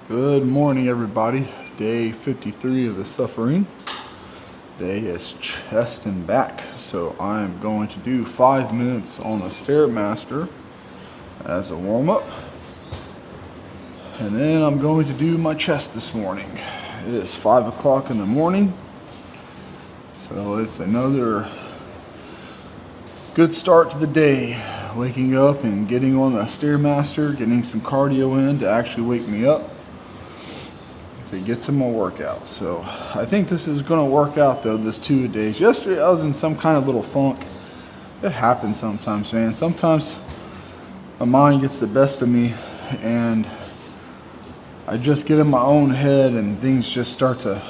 Good morning, everybody. Day 53 of the suffering. Today is chest and back, so I'm going to do 5 minutes on the Stairmaster as a warm-up, and then I'm going to do my chest this morning. It is 5 o'clock in the morning, so it's another good start to the day. Waking up and getting on the Stairmaster, getting some cardio in to actually wake me up to get to my workout. So I think this is going to work out though, this 2 days. Yesterday I was in some kind of little funk. It happens sometimes, man. Sometimes my mind gets the best of me and I just get in my own head and things just start to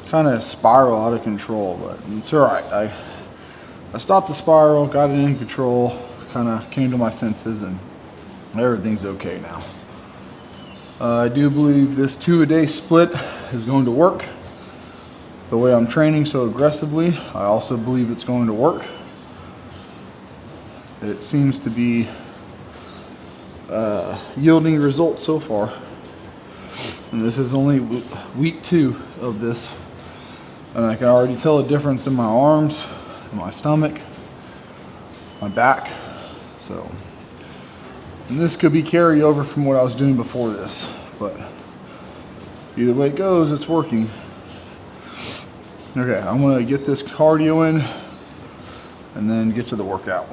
kind of spiral out of control. But it's alright. I stopped the spiral, got it in control, kind of came to my senses, and everything's okay now. I do believe this 2-a-day split is going to work. The way I'm training so aggressively, I also believe it's going to work. It seems to be yielding results so far. And this is only week 2 of this. And I can already tell a difference in my arms, in my stomach, my back. So, and this could be carryover from what I was doing before this, but either way it goes, it's working. Okay, I'm gonna get this cardio in and then get to the workout.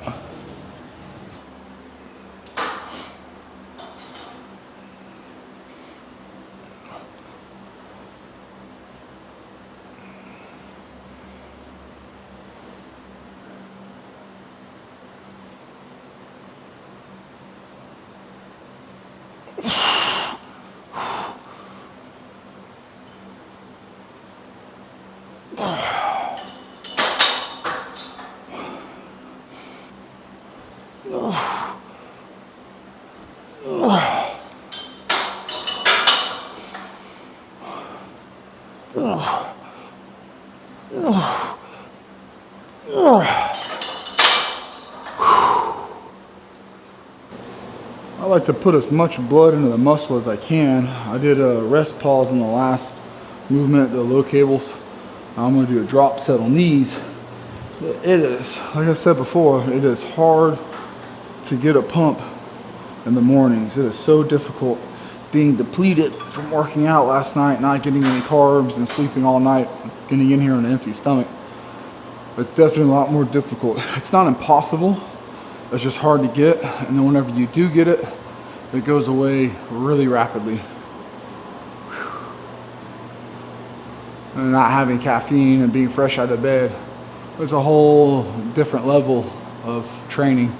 I like to put as much blood into the muscle as I can. I did a rest pause in the last movement, the low cables. Now I'm going to do a drop set on these. It is, like I said before, it is hard to get a pump in the mornings. It is so difficult being depleted from working out last night, not getting any carbs and sleeping all night, getting in here on an empty stomach. It's definitely a lot more difficult. It's not impossible. It's just hard to get, and then whenever you do get it, it goes away really rapidly. And not having caffeine and being fresh out of bed, it's a whole different level of training.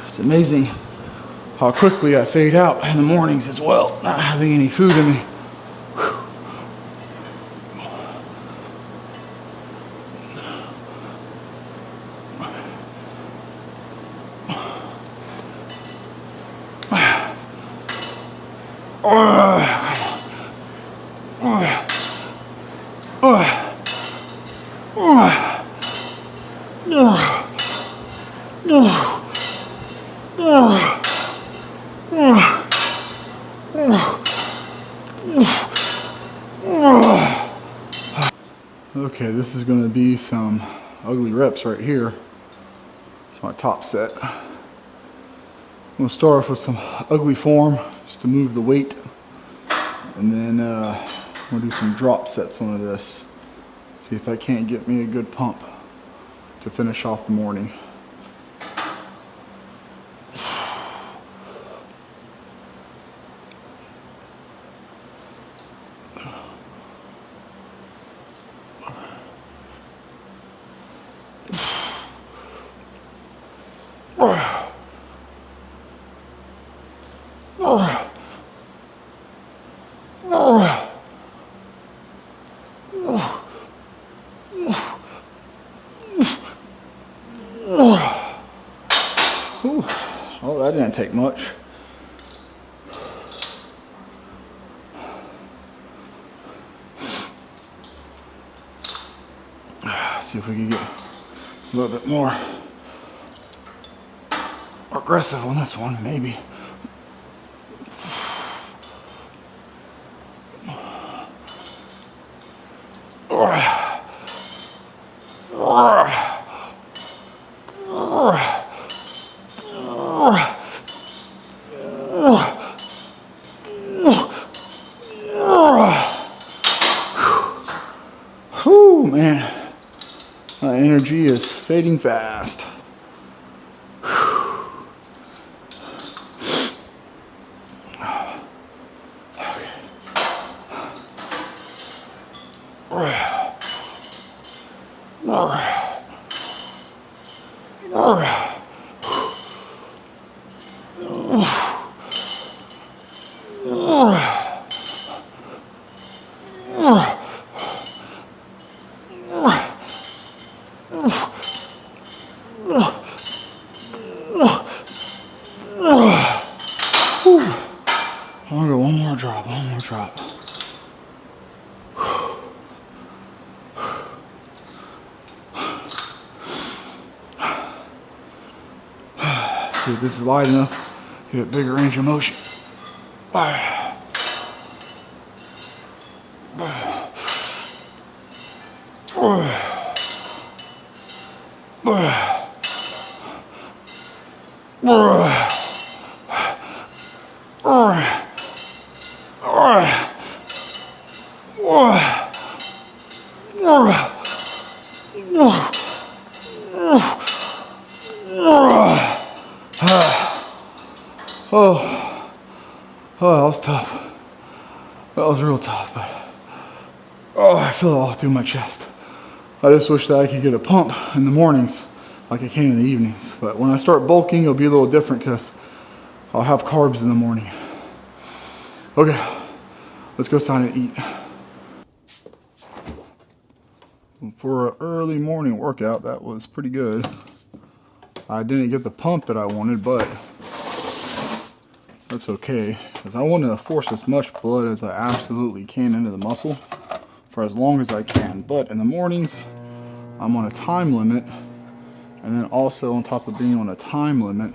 It's amazing how quickly I fade out in the mornings as well, not having any food in me. Okay, this is going to be some ugly reps right here. It's my top set. I'm going to start off with some ugly form just to move the weight, and then I'm going to do some drop sets onto this. See if I can't get me a good pump to finish off the morning. Oh, that didn't take much. See if we can get a little bit more aggressive on this one, maybe. Whew, man. My energy is fading fast. I'll go one more drop. See if this is light enough. Get a bigger range of motion. Oh, that was tough. That was real tough, but I feel it all through my chest. I just wish that I could get a pump in the mornings like I can in the evenings. But when I start bulking, it'll be a little different because I'll have carbs in the morning. Okay, let's go outside and eat. For an early morning workout, that was pretty good. I didn't get the pump that I wanted, but that's okay, because I want to force as much blood as I absolutely can into the muscle for as long as I can. But in the mornings, I'm on a time limit, and then also on top of being on a time limit,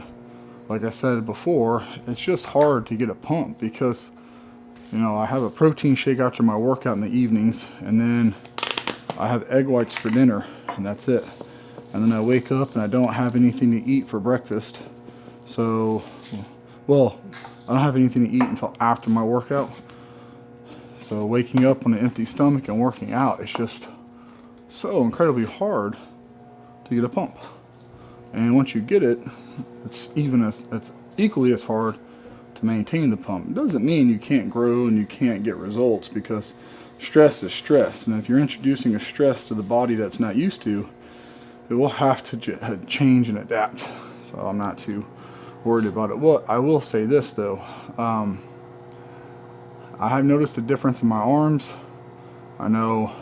like I said before, it's just hard to get a pump because, you know, I have a protein shake after my workout in the evenings, and then I have egg whites for dinner, and that's it. And then I wake up and I don't have anything to eat for breakfast. So, well, I don't have anything to eat until after my workout. So waking up on an empty stomach and working out, it's just so incredibly hard to get a pump. And once you get it, it's equally as hard to maintain the pump. It doesn't mean you can't grow and you can't get results, because stress is stress. And if you're introducing a stress to the body that's not used to, it will have to change and adapt. So I'm not too worried about it. Well, I will say this though. I have noticed a difference in my arms. I know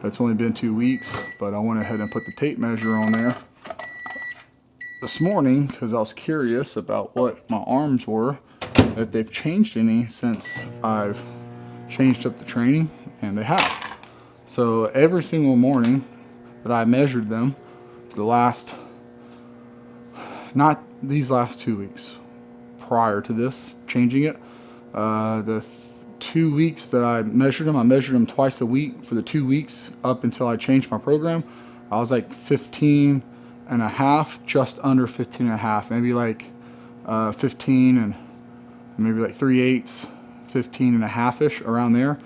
it's only been 2 weeks, but I went ahead and put the tape measure on there this morning because I was curious about what my arms were, if they've changed any since I've changed up the training, and they have. So every single morning that I measured them, the last, not these last 2 weeks, prior to this, changing it, the 2 weeks that I measured them twice a week for the 2 weeks up until I changed my program. I was like 15 and a half, just under 15 and a half, maybe like 15 and maybe like 3/8, 15 and a half-ish, around there.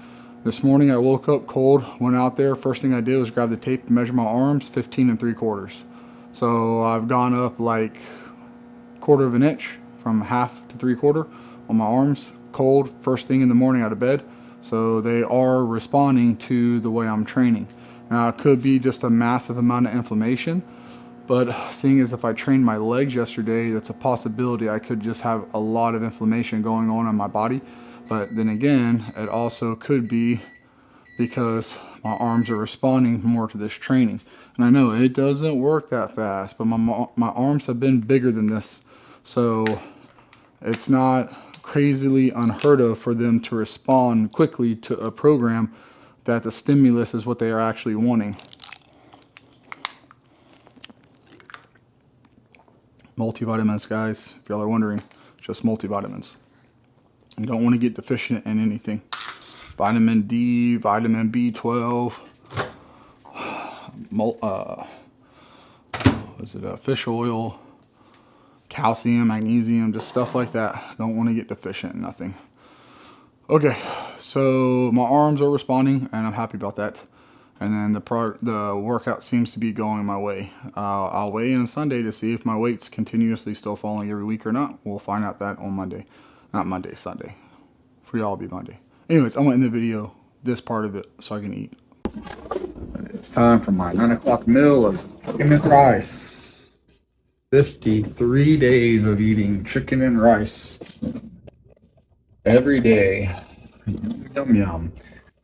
This morning I woke up cold, went out there. First thing I did was grab the tape and measure my arms, 15 and 3/4. So I've gone up like 1/4 of an inch from half to 3/4 on my arms, cold, first thing in the morning out of bed. So they are responding to the way I'm training. Now it could be just a massive amount of inflammation, but seeing as if I trained my legs yesterday, that's a possibility. I could just have a lot of inflammation going on in my body. But then again, it also could be because my arms are responding more to this training. And I know it doesn't work that fast, but my arms have been bigger than this. So it's not crazily unheard of for them to respond quickly to a program that the stimulus is what they are actually wanting. Multivitamins, guys, if y'all are wondering, just multivitamins. You don't want to get deficient in anything. Vitamin D, vitamin B12, fish oil, calcium, magnesium, just stuff like that. Don't want to get deficient in nothing. Okay, so my arms are responding, and I'm happy about that. And then the workout seems to be going my way. I'll weigh in Sunday to see if my weight's continuously still falling every week or not. We'll find out that on Monday. Not Monday, Sunday. For y'all, it'll be Monday. Anyways, I'm going to end the video, this part of it, so I can eat. It's time for my 9 o'clock meal of chicken and rice. 53 days of eating chicken and rice every day. Yum, yum.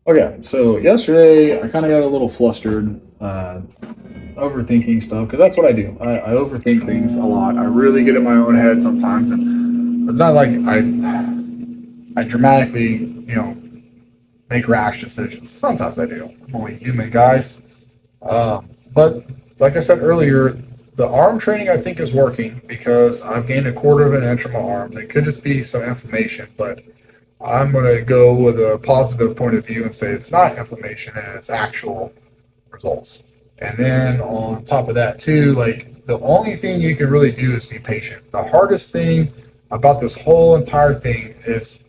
Okay, so yesterday I kind of got a little flustered, overthinking stuff, because that's what I do. I overthink things a lot. I really get in my own head sometimes, and it's not like I dramatically, make rash decisions. Sometimes I do. I'm only human, guys. But like I said earlier, the arm training I think is working because I've gained 1/4 of an inch on my arms. It could just be some inflammation, but I'm going to go with a positive point of view and say it's not inflammation and it's actual results. And then on top of that too, like, the only thing you can really do is be patient. The hardest thing about this whole entire thing is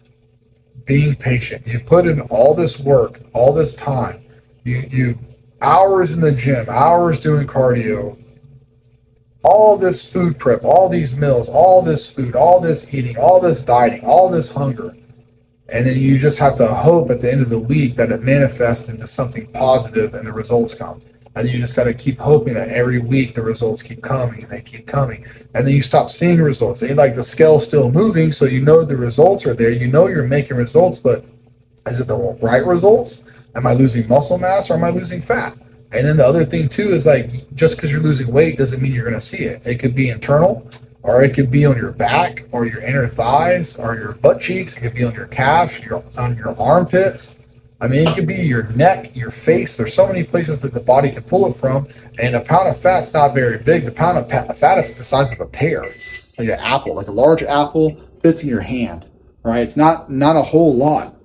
being patient. You put in all this work, all this time, you hours in the gym, hours doing cardio, all this food prep, all these meals, all this food, all this eating, all this dieting, all this hunger. And then you just have to hope at the end of the week that it manifests into something positive and the results come. And then you just got to keep hoping that every week the results keep coming and they keep coming. And then you stop seeing results. And like, the scale's still moving, so you know the results are there. You know you're making results, but is it the right results? Am I losing muscle mass or am I losing fat? And then the other thing too is, like, just because you're losing weight doesn't mean you're going to see it. It could be internal, or it could be on your back or your inner thighs or your butt cheeks. It could be on your calves, on your armpits. I mean, it could be your neck, your face. There's so many places that the body can pull it from. And a pound of fat's not very big. The pound of fat is the size of a pear, like an apple, like a large apple fits in your hand, right? It's not a whole lot.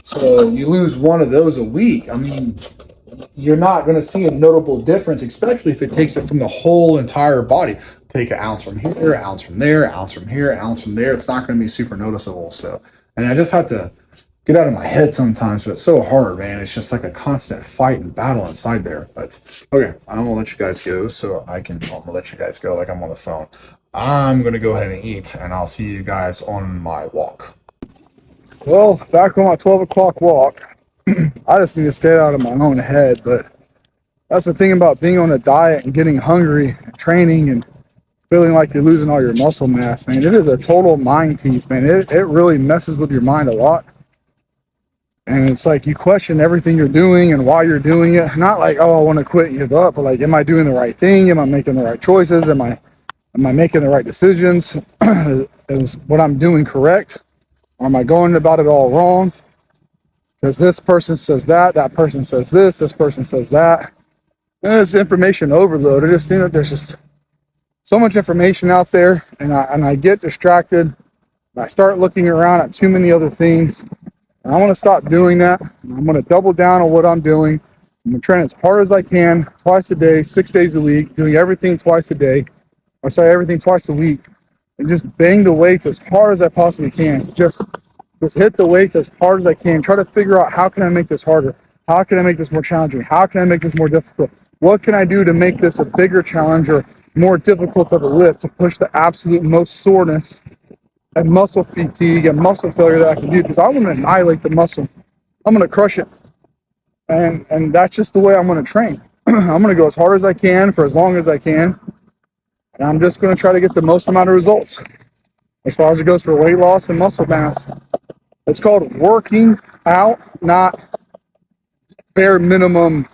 So you lose one of those a week. I mean, you're not going to see a notable difference, especially if it takes it from the whole entire body. Take an ounce from here, an ounce from there, an ounce from here, an ounce from there. It's not going to be super noticeable. So, and I just have to get out of my head sometimes, but it's so hard, man. It's just like a constant fight and battle inside there. But okay, I'm gonna let you guys go, so I'm gonna let you guys go like I'm on the phone. I'm gonna go ahead and eat, and I'll see you guys on my walk. Well, back on my 12 o'clock walk. I just need to stay out of my own head, but that's the thing about being on a diet and getting hungry and training and feeling like you're losing all your muscle mass, man. It is a total mind tease, man. It really messes with your mind a lot. And it's like you question everything you're doing and why you're doing it. Not like, oh, I want to quit and give up, but like, am I doing the right thing? Am I making the right choices? Am I making the right decisions? Is what I'm doing correct? Or am I going about it all wrong? Because this person says that person says this person says that. And it's information overload. I just think that there's just so much information out there, and I get distracted. And I start looking around at too many other things. And I want to stop doing that. I'm going to double down on what I'm doing. I'm going to train as hard as I can, twice a day, 6 days a week, doing everything twice a day, or sorry, everything twice a week, and just bang the weights as hard as I possibly can. Just hit the weights as hard as I can. Try to figure out, how can I make this harder? How can I make this more challenging? How can I make this more difficult? What can I do to make this a bigger challenge or more difficult of a lift, to push the absolute most soreness and muscle fatigue and muscle failure that I can do? Because I want to annihilate the muscle. I'm going to crush it. And that's just the way I'm going to train. I'm going to go as hard as I can for as long as I can. And I'm just going to try to get the most amount of results as far as it goes for weight loss and muscle mass. It's called working out, not bare minimum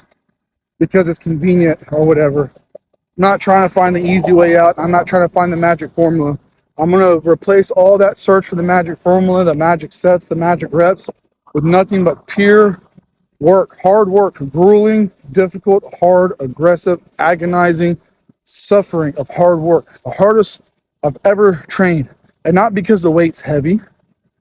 because it's convenient or whatever. I'm not trying to find the easy way out. I'm not trying to find the magic formula. I'm going to replace all that search for the magic formula, the magic sets, the magic reps, with nothing but pure work, hard work, grueling, difficult, hard, aggressive, agonizing, suffering of hard work. The hardest I've ever trained. And not because the weight's heavy,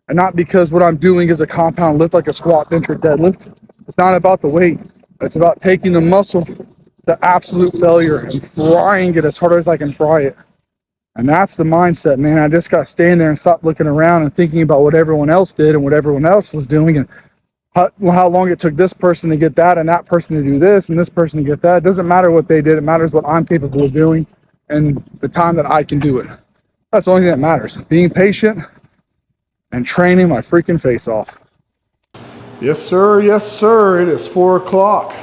and not because what I'm doing is a compound lift like a squat, bench, or deadlift. It's not about the weight. It's about taking the muscle to absolute failure and frying it as hard as I can fry it. And that's the mindset, man. I just got to stand there and stop looking around and thinking about what everyone else did and what everyone else was doing, and how long it took this person to get that and that person to do this and this person to get that. It doesn't matter what they did. It matters what I'm capable of doing and the time that I can do it. That's the only thing that matters. Being patient and training my freaking face off. Yes, sir. Yes, sir. It is 4 o'clock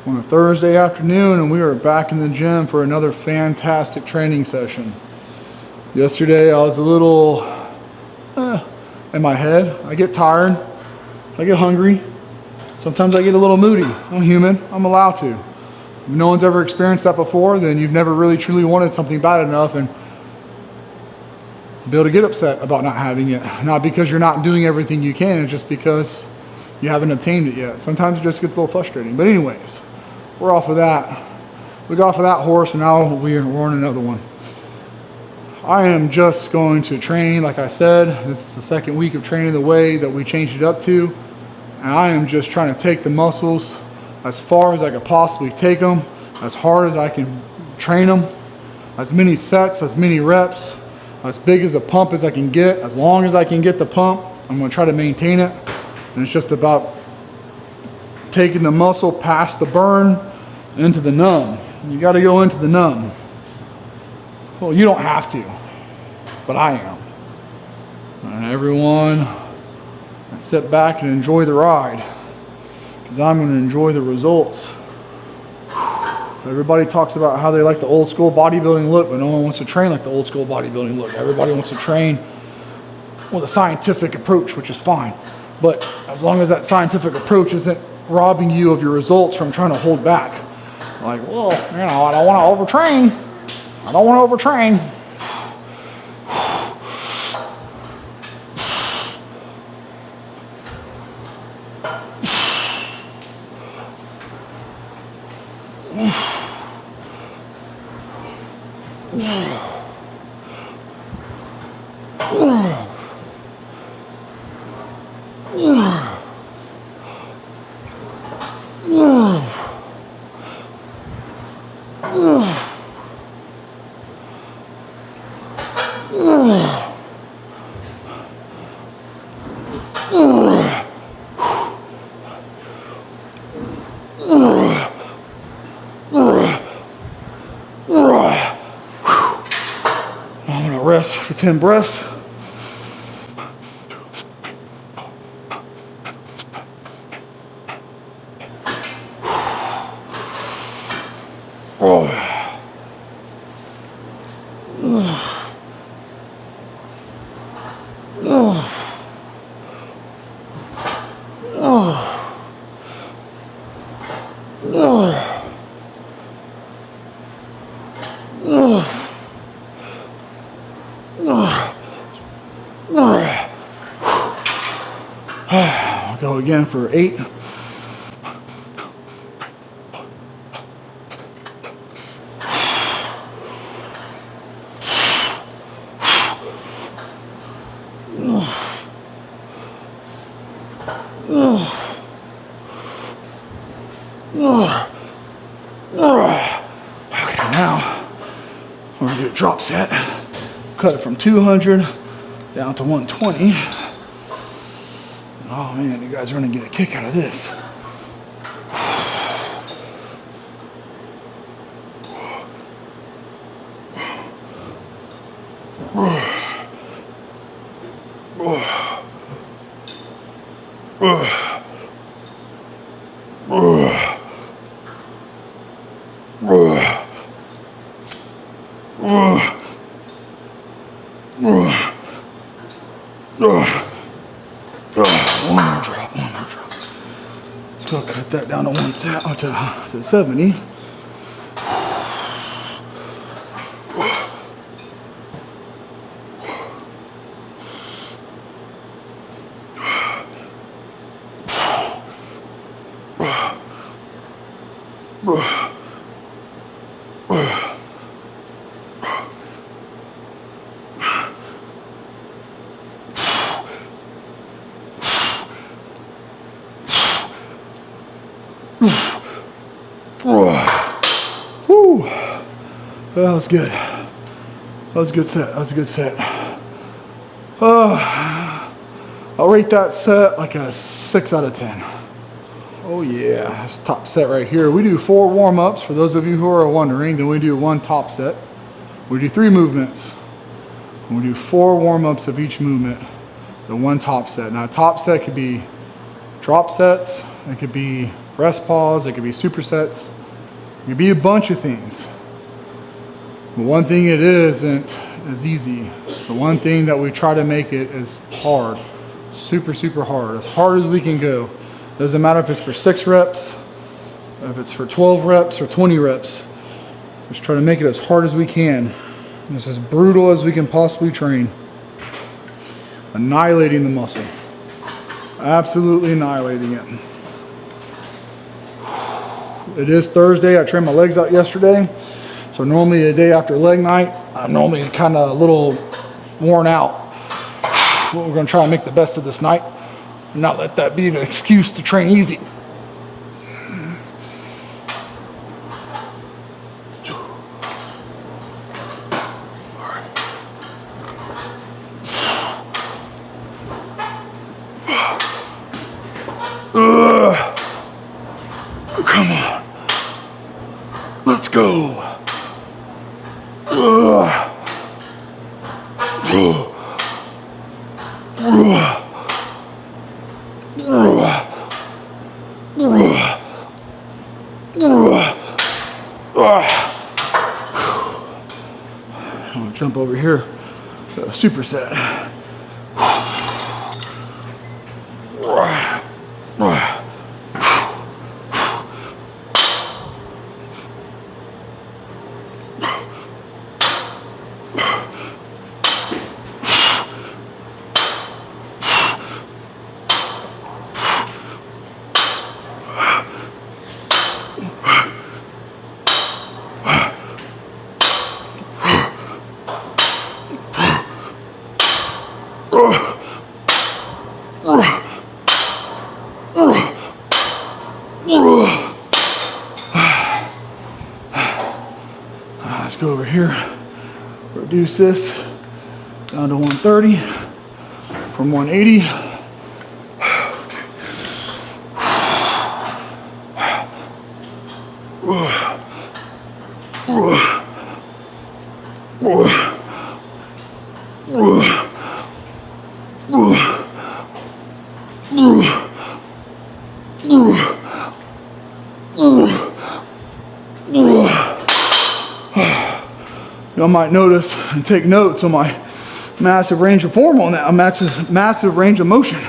on a Thursday afternoon, and we are back in the gym for another fantastic training session. Yesterday, I was a little in my head. I get tired. I get hungry. Sometimes I get a little moody. I'm human. I'm allowed to. If no one's ever experienced that before, then you've never really truly wanted something bad enough and to be able to get upset about not having it. Not because you're not doing everything you can, it's just because you haven't obtained it yet. Sometimes it just gets a little frustrating. But anyways, we're off of that. We got off of that horse, and now we're on another one. I am just going to train, like I said. This is the second week of training the way that we changed it up to. And I am just trying to take the muscles as far as I could possibly take them, as hard as I can train them, as many sets, as many reps, as big as a pump as I can get, as long as I can get the pump. I'm going to try to maintain it. And it's just about taking the muscle past the burn into the numb. You got to go into the numb. Well, you don't have to, but I am. And everyone, sit back and enjoy the ride, because I'm going to enjoy the results. Everybody talks about how they like the old school bodybuilding look, but no one wants to train like the old school bodybuilding look. Everybody wants to train with a scientific approach, which is fine. But as long as that scientific approach isn't robbing you of your results from trying to hold back. Like, well, I don't want to overtrain. I don't want to overtrain. I'm gonna rest for 10 breaths. I'll go again for 8. Okay, now we're gonna do a drop set. Cut it from 200 down to 120. Oh man, you guys are gonna get a kick out of this. One more drop. Let's go cut that down to to 70. Whew. That was good. That was a good set. That was a good set. I'll rate that set like a 6 out of 10. Oh yeah, this top set right here. We do 4 warm-ups for those of you who are wondering. Then we do 1 top set. We do 3 movements. And we do 4 warm-ups of each movement. The 1 top set. Now, a top set could be drop sets. It could be rest pause. It could be supersets. It could be a bunch of things. But one thing it isn't is easy. The one thing that we try to make it is hard. Super, super hard. As hard as we can go. Doesn't matter if it's for 6 reps, if it's for 12 reps or 20 reps. Just try to make it as hard as we can. It's as brutal as we can possibly train. Annihilating the muscle. Absolutely annihilating it. It is Thursday. I trained my legs out yesterday. So normally a day after leg night, I'm normally kind of a little worn out. But we're going to try and make the best of this night. And not let that be an excuse to train easy. Come on. Let's go. I'm gonna jump over here. Superset. Let's go over here, reduce this down to 130 from 180. Y'all might notice and take notes on my massive range of form on that, a massive range of motion.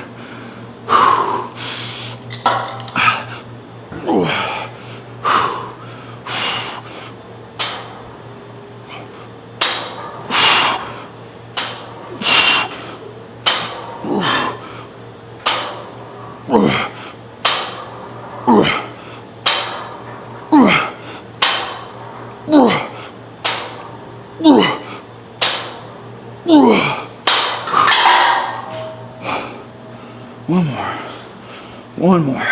One more.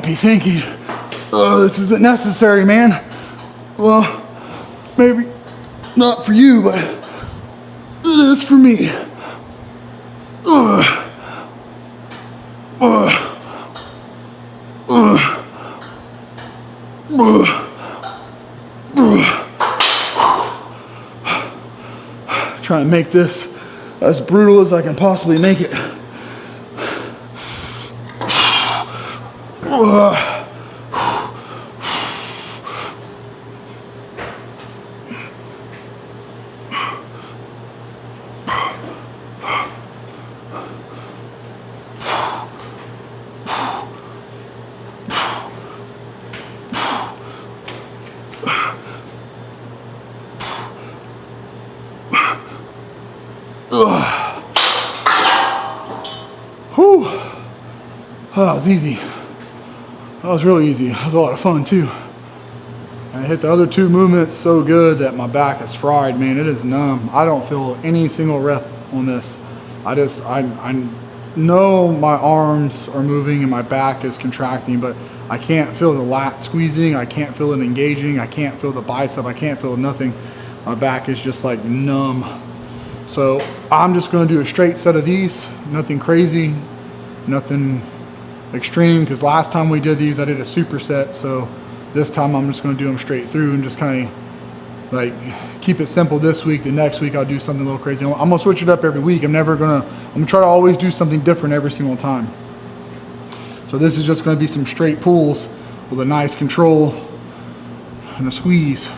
be thinking, oh, this isn't necessary, man. Well, maybe not for you, but it is for me. Trying to make this as brutal as I can possibly make it. Whew. Oh, that was easy. That was really easy. That was a lot of fun too. I hit the other two movements so good that my back is fried, man. It is numb. I don't feel any single rep on this. I know my arms are moving and my back is contracting, but I can't feel the lat squeezing. I can't feel it engaging. I can't feel the bicep. I can't feel nothing. My back is just like numb. So I'm just going to do a straight set of these. Nothing crazy, nothing extreme, because last time we did these I did a superset. So this time I'm just going to do them straight through and just kind of like keep it simple this week. The next week I'll do something a little crazy. I'm going to switch it up every week. I'm going to try to always do something different every single time. So this is just going to be some straight pulls with a nice control and a squeeze.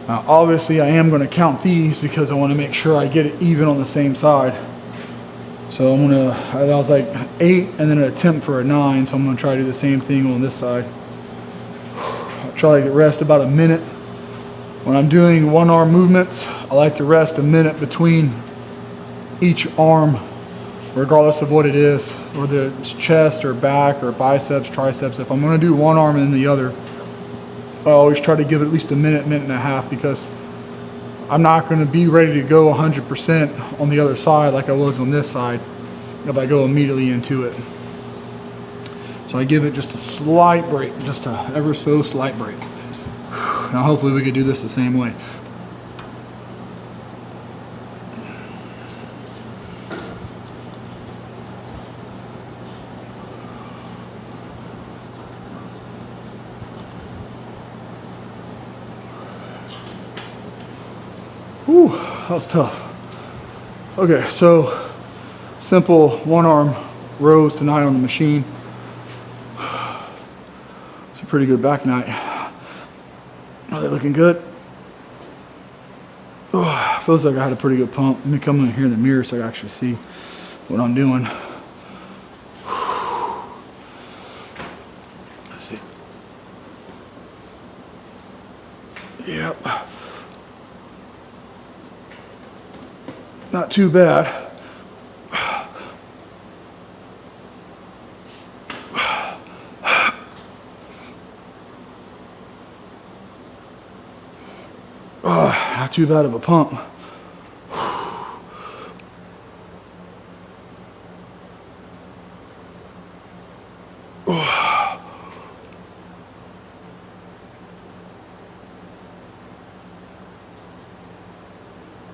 Now, obviously I am going to count these because I want to make sure I get it even on the same side. So that was like 8 and then an attempt for a 9. So I'm going to try to do the same thing on this side. I'll try to rest about a minute. When I'm doing one arm movements, I like to rest a minute between each arm, regardless of what it is, whether it's chest or back or biceps, triceps. If I'm going to do one arm and then the other, I always try to give it at least a minute, minute and a half, because I'm not going to be ready to go 100% on the other side like I was on this side if I go immediately into it. So I give it just a slight break, just a ever so slight break. Now hopefully we could do this the same way. Whew, that was tough. Okay, so simple one arm rows tonight on the machine. It's a pretty good back night. Are they looking good? Oh, feels like I had a pretty good pump. Let me come in here in the mirror so I actually see what I'm doing. Let's see. Yep. Not too bad. Not too bad of a pump.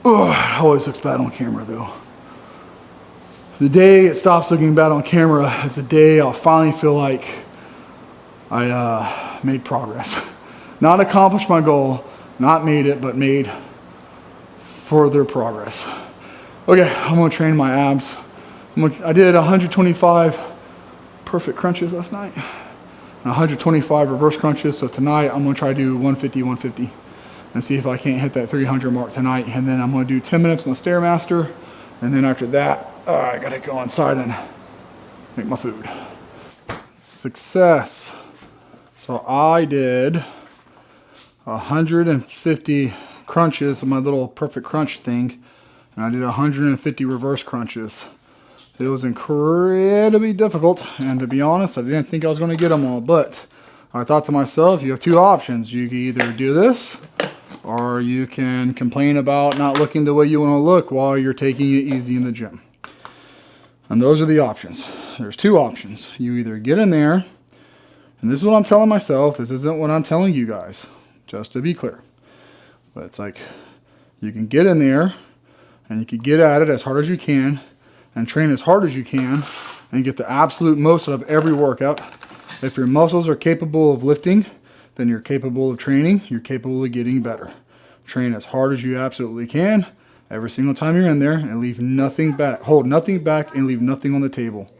Oh, it always looks bad on camera though. The day it stops looking bad on camera is the day I'll finally feel like I made progress. Not accomplished my goal, not made it, but made further progress. Okay, I'm gonna train my abs. I did 125 perfect crunches last night, and 125 reverse crunches. So tonight I'm gonna try to do 150, 150. And see if I can't hit that 300 mark tonight. And then I'm going to do 10 minutes on the Stairmaster. And then after that, I got to go inside and make my food. Success. So I did 150 crunches with my little perfect crunch thing. And I did 150 reverse crunches. It was incredibly difficult. And to be honest, I didn't think I was going to get them all. But I thought to myself, you have two options. You can either do this, or you can complain about not looking the way you want to look while you're taking it easy in the gym. And those are the options. There's two options. You either get in there, and this is what I'm telling myself. This isn't what I'm telling you guys, just to be clear. But it's like, you can get in there, and you can get at it as hard as you can, and train as hard as you can, and get the absolute most out of every workout. If your muscles are capable of lifting, then you're capable of training, you're capable of getting better. Train as hard as you absolutely can every single time you're in there, and leave nothing back. Hold nothing back and leave nothing on the table.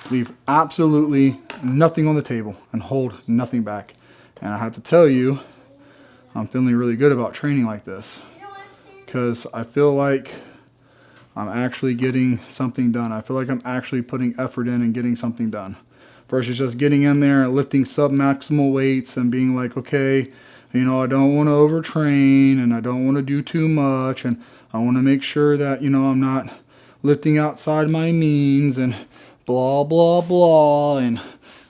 Leave absolutely nothing on the table and hold nothing back. And I have to tell you, I'm feeling really good about training like this, because I feel like I'm actually getting something done. I feel like I'm actually putting effort in and getting something done, versus just getting in there and lifting sub-maximal weights and being like, okay, you know, I don't want to overtrain and I don't want to do too much, and I want to make sure that, you know, I'm not lifting outside my means and blah, blah, blah, and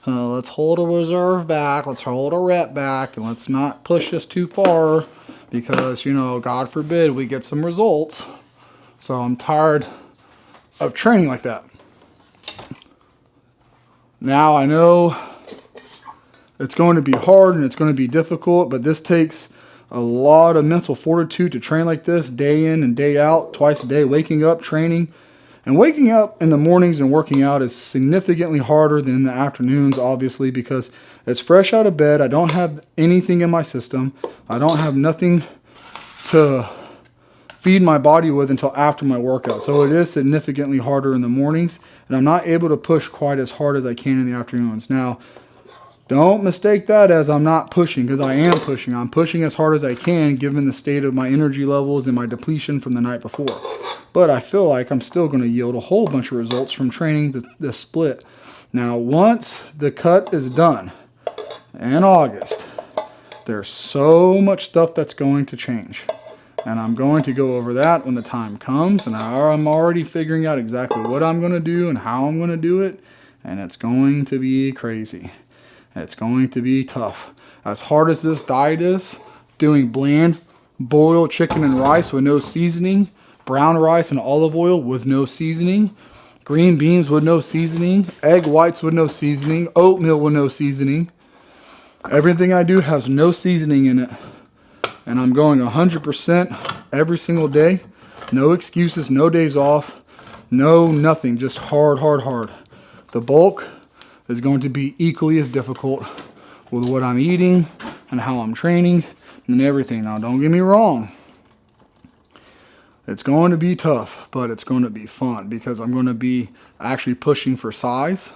let's hold a reserve back, let's hold a rep back, and let's not push this too far because, you know, God forbid we get some results. So I'm tired of training like that. Now I know it's going to be hard and it's going to be difficult, but this takes a lot of mental fortitude to train like this day in and day out, twice a day, waking up, training. And waking up in the mornings and working out is significantly harder than in the afternoons, obviously, because it's fresh out of bed. I don't have anything in my system. I don't have nothing to feed my body with until after my workout. So it is significantly harder in the mornings, and I'm not able to push quite as hard as I can in the afternoons. Now, don't mistake that as I'm not pushing, because I am pushing. I'm pushing as hard as I can given the state of my energy levels and my depletion from the night before. But I feel like I'm still going to yield a whole bunch of results from training the split. Now, once the cut is done in August, there's so much stuff that's going to change. And I'm going to go over that when the time comes. And I'm already figuring out exactly what I'm going to do and how I'm going to do it. And it's going to be crazy. It's going to be tough. As hard as this diet is, doing bland boiled chicken and rice with no seasoning, brown rice and olive oil with no seasoning, green beans with no seasoning, egg whites with no seasoning, oatmeal with no seasoning. Everything I do has no seasoning in it. And I'm going 100% every single day. No excuses, no days off, no nothing, just hard, hard, hard. The bulk is going to be equally as difficult with what I'm eating and how I'm training and everything. Now, don't get me wrong. It's going to be tough, but it's going to be fun because I'm going to be actually pushing for size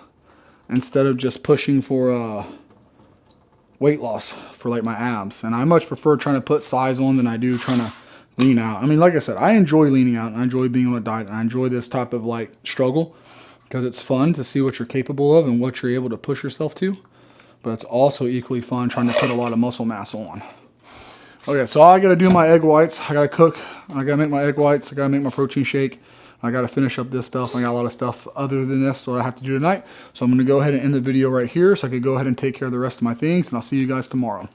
instead of just pushing for weight loss for like my abs. And I much prefer trying to put size on than I do trying to lean out. I mean, like I said, I enjoy leaning out and I enjoy being on a diet and I enjoy this type of like struggle because it's fun to see what you're capable of and what you're able to push yourself to. But it's also equally fun trying to put a lot of muscle mass on. Okay, so I got to do my egg whites. I got to cook. I got to make my egg whites. I got to make my protein shake. I got to finish up this stuff. I got a lot of stuff other than this what I have to do tonight. So I'm going to go ahead and end the video right here so I can go ahead and take care of the rest of my things, and I'll see you guys tomorrow.